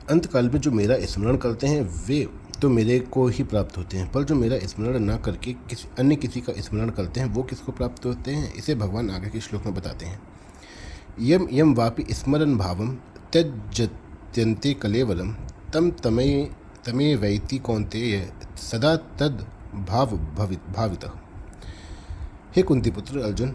अंतकाल में जो मेरा स्मरण करते हैं वे तो मेरे को ही प्राप्त होते हैं, पर जो मेरा स्मरण न करके किसी का स्मरण करते हैं वो किसको प्राप्त होते हैं, इसे भगवान आगे के श्लोक में बताते हैं। यम यम वापि स्मरन् भावम त्यज्यन्ते कलेवरम तम तमे वैति कौन्तेय सदा तद भावितः। हे कुंती पुत्र अर्जुन,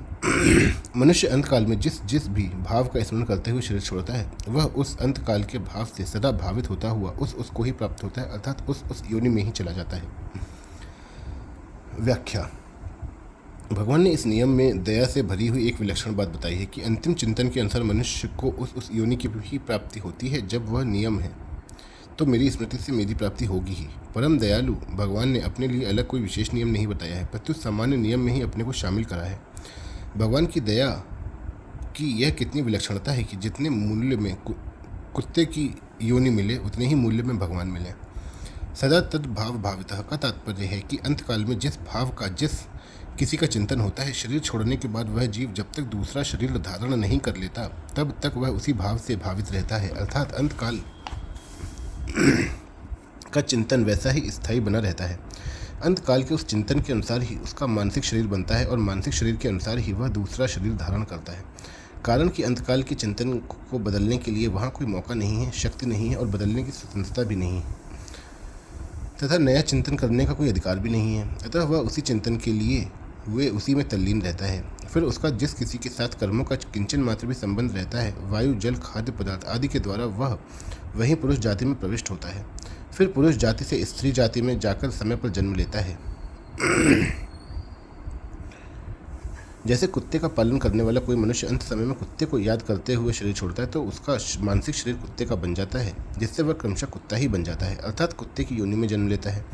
मनुष्य अंतकाल में जिस जिस भी भाव का स्मरण करते हुए शरीर छोड़ता है वह उस अंतकाल के भाव से सदा भावित होता हुआ उसको ही प्राप्त होता है, अर्थात उस योनि में ही चला जाता है। व्याख्या। भगवान ने इस नियम में दया से भरी हुई एक विलक्षण बात बताई है कि अंतिम चिंतन के अनुसार मनुष्य को उस योनि की ही प्राप्ति होती है। जब वह नियम है तो मेरी स्मृति से मेरी प्राप्ति होगी ही। परम दयालु भगवान ने अपने लिए अलग कोई विशेष नियम नहीं बताया है, प्रत्युत सामान्य नियम में ही अपने को शामिल करा है। भगवान की दया की यह कितनी विलक्षणता है कि जितने मूल्य में कुत्ते की योनि मिले उतने ही मूल्य में भगवान मिले। सदा तद भावितः का तात्पर्य है कि अंतकाल में जिस भाव का जिस किसी का चिंतन होता है, शरीर छोड़ने के बाद वह जीव जब तक दूसरा शरीर धारण नहीं कर लेता तब तक वह उसी भाव से भावित रहता है, अर्थात अंतकाल का चिंतन वैसा ही स्थायी बना रहता है। अंतकाल के उस चिंतन के अनुसार ही उसका मानसिक शरीर बनता है और मानसिक शरीर के अनुसार ही वह दूसरा शरीर धारण करता है। कारण कि अंतकाल के चिंतन को बदलने के लिए वहाँ कोई मौका नहीं है, शक्ति नहीं है और बदलने की स्वतंत्रता भी नहीं है तथा नया चिंतन करने का कोई अधिकार भी नहीं है। अतः वह उसी चिंतन के लिए हुए उसी में तल्लीन रहता है। फिर उसका जिस किसी के साथ कर्मों का किंचन मात्र भी संबंध रहता है, वायु जल खाद्य पदार्थ आदि के द्वारा वह वहीं पुरुष जाति में प्रविष्ट होता है। फिर पुरुष जाति से स्त्री जाति में जाकर समय पर जन्म लेता है। जैसे कुत्ते का पालन करने वाला कोई मनुष्य अंत समय में कुत्ते को याद करते हुए शरीर छोड़ता है तो उसका मानसिक शरीर कुत्ते का बन जाता है, जिससे वह क्रमशः कुत्ता ही बन जाता है, अर्थात कुत्ते की योनि में जन्म लेता है।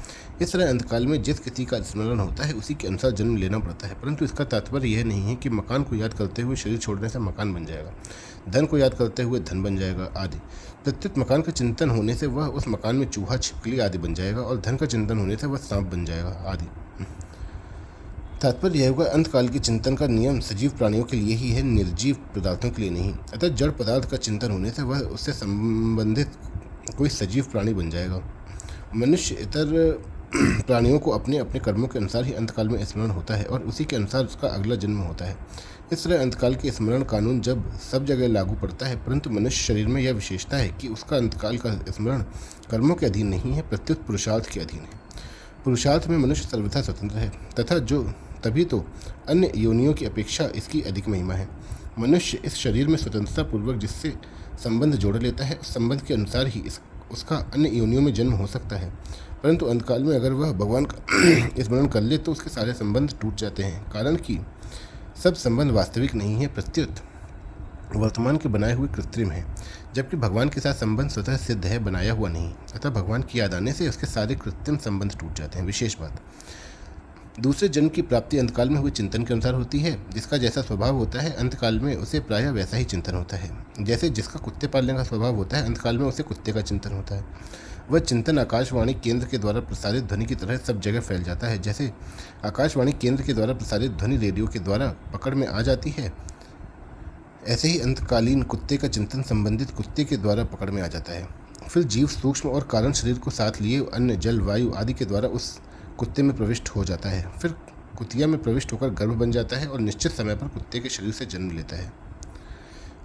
इस तरह अंतकाल में जिस किसी का स्मरण होता है उसी के अनुसार जन्म लेना पड़ता है, परंतु इसका तात्पर्य यह नहीं है कि मकान को याद करते हुए शरीर छोड़ने से मकान बन जाएगा, धन को याद करते हुए धन बन जाएगा आदि। प्रत्युत मकान का चिंतन होने से वह उस मकान में चूहा छिपकली आदि बन जाएगा और धन का चिंतन होने से वह सांप बन जाएगा आदि। तात्पर्य यह होगा, अंतकाल के चिंतन का नियम सजीव प्राणियों के लिए ही है, निर्जीव पदार्थों के लिए नहीं। अतः जड़ पदार्थ का चिंतन होने से वह उससे संबंधित कोई सजीव प्राणी बन जाएगा। मनुष्य इतर प्राणियों को अपने अपने कर्मों के अनुसार ही अंतकाल में स्मरण होता है और उसी के अनुसार उसका अगला जन्म होता है। इस तरह अंतकाल के स्मरण कानून जब सब जगह लागू पड़ता है, परंतु मनुष्य शरीर में यह विशेषता है कि उसका अंतकाल का स्मरण कर्मों के अधीन नहीं है, प्रत्युत पुरुषार्थ के अधीन है। पुरुषार्थ में मनुष्य सर्वथा स्वतंत्र है तथा तभी तो अन्य योनियों की अपेक्षा इसकी अधिक महिमा है। मनुष्य इस शरीर में स्वतंत्रता पूर्वक जिससे संबंध जोड़ लेता है उस संबंध के अनुसार ही उसका अन्य योनियों में जन्म हो सकता है, परंतु अंतकाल में अगर वह भगवान का स्मरण कर ले तो उसके सारे संबंध टूट जाते हैं। कारण कि सब संबंध वास्तविक नहीं है, प्रत्युत वर्तमान के बनाए हुए कृत्रिम है, जबकि भगवान के साथ संबंध स्वतः सिद्ध है, बनाया हुआ नहीं। अतः भगवान की याद आने से उसके सारे कृत्रिम संबंध टूट जाते हैं। विशेष बात, दूसरे जन्म की प्राप्ति अंतकाल में हुए चिंतन के अनुसार होती है। जिसका जैसा स्वभाव होता है अंतकाल में उसे प्रायः वैसा ही चिंतन होता है। जैसे जिसका कुत्ते पालने का स्वभाव होता है अंतकाल में उसे कुत्ते का चिंतन होता है। वह चिंतन आकाशवाणी केंद्र के द्वारा प्रसारित ध्वनि की तरह सब जगह फैल जाता है। जैसे आकाशवाणी केंद्र के द्वारा प्रसारित ध्वनि रेडियो के द्वारा पकड़ में आ जाती है, ऐसे ही अंतकालीन कुत्ते का चिंतन संबंधित कुत्ते के द्वारा पकड़ में आ जाता है। फिर जीव सूक्ष्म और कारण शरीर को साथ लिए अन्य जल वायु आदि के द्वारा उस कुत्ते में प्रविष्ट हो जाता है। फिर कुतिया में प्रविष्ट होकर गर्भ बन जाता है और निश्चित समय पर कुत्ते के शरीर से जन्म लेता है।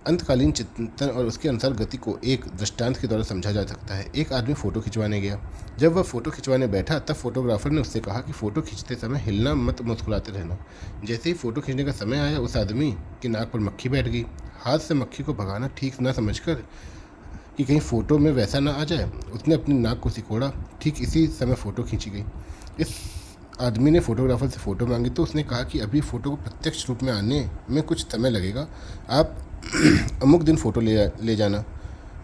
अंतकालीन चिंतन और उसके अनुसार गति को एक दृष्टांत के द्वारा समझा जा सकता है। एक आदमी फ़ोटो खिंचवाने गया। जब वह फ़ोटो खिंचवाने बैठा तब फोटोग्राफर ने उससे कहा कि फ़ोटो खींचते समय हिलना मत, मुस्कुराते रहना। जैसे ही फ़ोटो खींचने का समय आया उस आदमी की नाक पर मक्खी बैठ गई। हाथ से मक्खी को भगाना ठीक ना समझकर कि कहीं फ़ोटो में वैसा ना आ जाए, उसने अपनी नाक को सिकोड़ा। ठीक इसी समय फ़ोटो खींची गई। इस आदमी ने फोटोग्राफर से फ़ोटो मांगी तो उसने कहा कि अभी फ़ोटो को प्रत्यक्ष रूप में आने में कुछ समय लगेगा, आप अमुक दिन फ़ोटो ले जाना।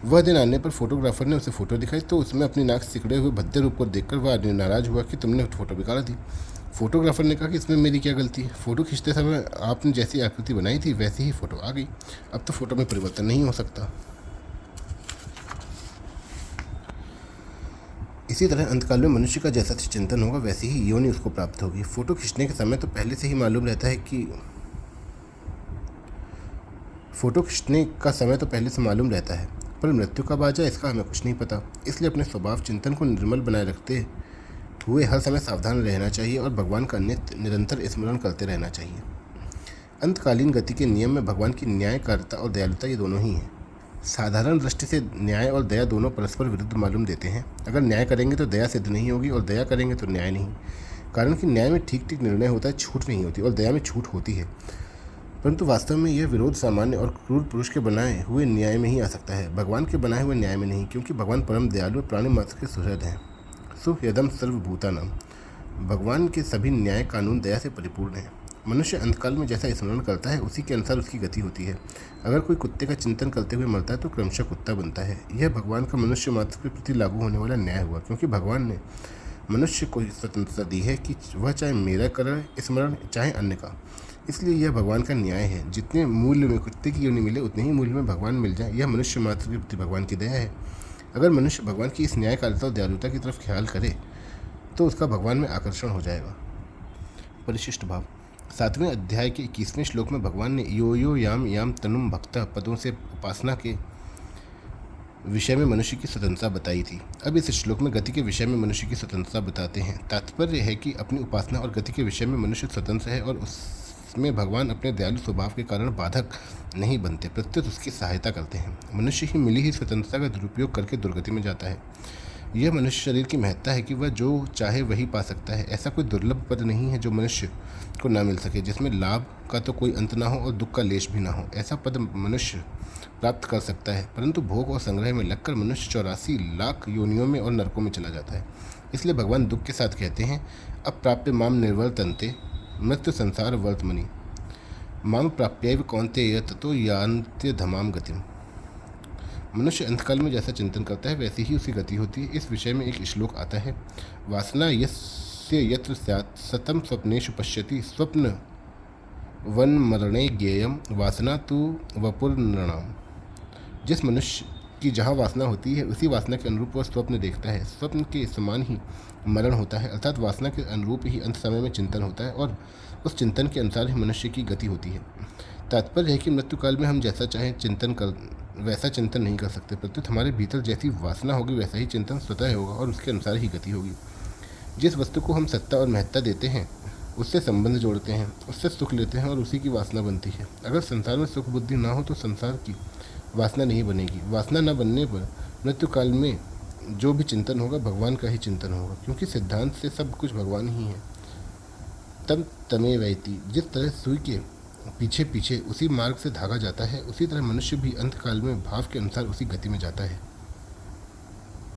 वह दिन आने पर फोटोग्राफर ने उसे फ़ोटो दिखाई तो उसमें अपनी नाक सिकड़े हुए भद्दे रूप को देखकर वह आदमी नाराज़ हुआ कि तुमने फ़ोटो बिगाड़ दी। फोटोग्राफर ने कहा कि इसमें मेरी क्या गलती है, फ़ोटो खींचते समय आपने जैसी आकृति बनाई थी वैसी ही फ़ोटो आ गई, अब तो फ़ोटो में परिवर्तन नहीं हो सकता। इसी तरह अंतकाल में मनुष्य का जैसा चिंतन होगा वैसी ही योनि उसको प्राप्त होगी। फ़ोटो खींचने के समय तो पहले से ही मालूम रहता है कि फ़ोटो खींचने का समय तो पहले से मालूम रहता है, पर मृत्यु कब आ जाए इसका हमें कुछ नहीं पता। इसलिए अपने स्वभाव चिंतन को निर्मल बनाए रखते हुए हर समय सावधान रहना चाहिए और भगवान का निरंतर स्मरण करते रहना चाहिए। अंतकालीन गति के नियम में भगवान की न्यायकारिता और दयालुता ये दोनों ही हैं। साधारण दृष्टि से न्याय और दया दोनों परस्पर विरुद्ध मालूम देते हैं। अगर न्याय करेंगे तो दया सिद्ध नहीं होगी और दया करेंगे तो न्याय नहीं। कारण कि न्याय में ठीक ठीक निर्णय होता है, छूट नहीं होती, और दया में छूट होती है। परंतु वास्तव में यह विरोध सामान्य और क्रूर पुरुष के बनाए हुए न्याय में ही आ सकता है, भगवान के बनाए हुए न्याय में नहीं, क्योंकि भगवान परम दयालु और प्राणी मात्र के सुहृद हैं। सुहृदम सर्वभूतानां। भगवान के सभी न्याय कानून दया से परिपूर्ण हैं। मनुष्य अंतकाल में जैसा स्मरण करता है उसी के अनुसार उसकी गति होती है। अगर कोई कुत्ते का चिंतन करते हुए मरता है तो क्रमशः कुत्ता बनता है। यह भगवान का मनुष्य मात्र के प्रति लागू होने वाला न्याय हुआ, क्योंकि भगवान ने मनुष्य को स्वतंत्रता दी है कि वह चाहे मेरा करे स्मरण चाहे अन्य का। इसलिए यह भगवान का न्याय है। जितने मूल्य में कुत्ते की योनि मिले उतने ही मूल्य में भगवान मिल जाए, यह मनुष्य मात्र के प्रति भगवान की दया है। अगर मनुष्य भगवान की इस न्यायकारिता और दयालुता की तरफ ख्याल करे तो उसका भगवान में आकर्षण हो जाएगा। परिशिष्ट भाव। 7वें अध्याय के 21वें श्लोक में भगवान ने यो यो याम याम तनुम भक्ता पदों से उपासना के विषय में मनुष्य की स्वतंत्रता बताई थी। अब इस श्लोक में गति के विषय में मनुष्य की स्वतंत्रता बताते हैं। तात्पर्य है कि अपनी उपासना और गति के विषय में मनुष्य स्वतंत्र है और उसमें भगवान अपने दयालु स्वभाव के कारण बाधक नहीं बनते, प्रत्युत उसकी सहायता करते हैं। मनुष्य ही मिली ही स्वतंत्रता का दुरुपयोग करके दुर्गति में जाता है। यह मनुष्य शरीर की महत्ता है कि वह जो चाहे वही पा सकता है। ऐसा कोई दुर्लभ पद नहीं है जो मनुष्य को ना मिल सके, जिसमें लाभ का तो कोई अंत ना हो और दुख का लेश भी ना हो। ऐसा पद मनुष्य प्राप्त कर सकता है, परंतु भोग और संग्रह में लगकर मनुष्य 84 लाख योनियों में और नरकों में चला जाता है। इसलिए भगवान दुख के साथ कहते हैं, अप्राप्य माम निर्वर्तन्ते मृत्यु संसार वर्तमनि माम प्राप्यैव कौन्तेय ततो यान्त्य धमाम गतिम। मनुष्य अंतकाल में जैसा चिंतन करता है वैसी ही उसकी गति होती है। इस विषय में एक श्लोक आता है, वासना यस्य यत्र स्यात् सतम स्वप्नेषु पश्यति स्वप्न वन मरणे ज्ञेयम वासना तु वपुर्नृणाम। जिस मनुष्य की जहाँ वासना होती है उसी वासना के अनुरूप वह स्वप्न देखता है। स्वप्न के समान ही मरण होता है, अर्थात वासना के अनुरूप ही अंत समय में चिंतन होता है और उस चिंतन के अनुसार ही मनुष्य की गति होती है। तात्पर्य है कि मृत्यु काल में हम जैसा चाहें वैसा चिंतन नहीं कर सकते, प्रत्युत हमारे भीतर जैसी वासना होगी वैसा ही चिंतन स्वतः होगा और उसके अनुसार ही गति होगी। जिस वस्तु को हम सत्ता और महत्ता देते हैं उससे संबंध जोड़ते हैं, उससे सुख लेते हैं और उसी की वासना बनती है। अगर संसार में सुख बुद्धि ना हो तो संसार की वासना नहीं बनेगी। वासना न बनने पर मृत्यु काल में जो भी चिंतन होगा भगवान का ही चिंतन होगा, क्योंकि सिद्धांत से सब कुछ भगवान ही है। तम तमे वैती। जिस तरह सुई के पीछे पीछे उसी मार्ग से धागा जाता है, उसी तरह मनुष्य भी अंतकाल में भाव के अनुसार उसी गति में जाता है।